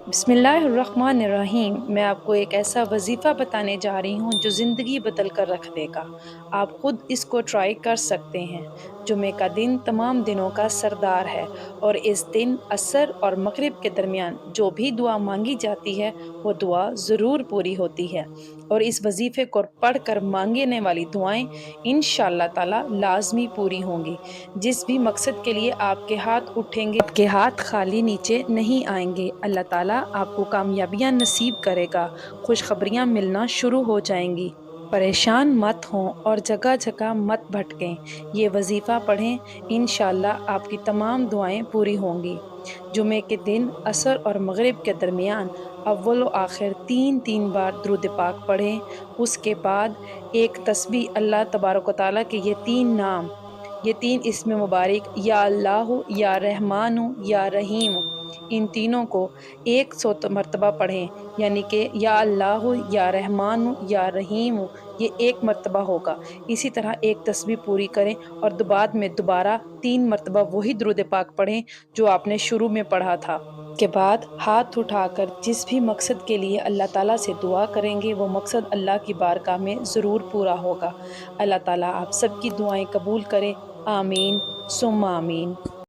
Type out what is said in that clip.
बिस्मिल्लाहिर्रहमानिर्रहीम। मैं आपको एक ऐसा वज़ीफ़ा बताने जा रही हूँ जो ज़िंदगी बदल कर रख देगा। आप ख़ुद इसको ट्राई कर सकते हैं। जुमे का दिन तमाम दिनों का सरदार है और इस दिन असर और मग़रिब के दरमियान जो भी दुआ मांगी जाती है वो दुआ ज़रूर पूरी होती है। और इस वज़ीफ़े को पढ़ कर मांगने वाली दुआएं इंशाअल्लाह ताला लाज़मी पूरी होंगी। जिस भी मकसद के लिए आपके हाथ उठेंगे, आपके हाथ खाली नीचे नहीं आएंगे। अल्लाह ताला आपको कामयाबियाँ नसीब करेगा, खुशखबरियाँ मिलना शुरू हो जाएंगी। परेशान मत हों और जगह जगह मत भटकें। ये वज़ीफ़ा पढ़ें, इंशाअल्लाह आपकी तमाम दुआएं पूरी होंगी। जुमे के दिन असर और मग़रिब के दरमियान अव्वल व आखिर 3-3 बार दुरूद पाक पढ़ें। उसके बाद एक तस्बीह अल्लाह तबारक व तआला के ये 3 नाम, ये 3 इस्म मुबारक या अल्लाह, या रहमान, या रहीम, इन तीनों को 100 मरतबा पढ़ें। यानी कि या अल्लाह, या रहमान, या रहीम, ये 1 मरतबा होगा। इसी तरह एक तस्बीह पूरी करें और बाद में दोबारा 3 मरतबा वही दुरूद पाक पढ़ें जो आपने शुरू में पढ़ा था। के बाद हाथ उठाकर जिस भी मकसद के लिए अल्लाह ताला से दुआ करेंगे वो मकसद अल्लाह की बारगाह में ज़रूर पूरा होगा। अल्लाह ताला आप सबकी दुआएं कबूल करे। आमीन सुम्मा आमीन।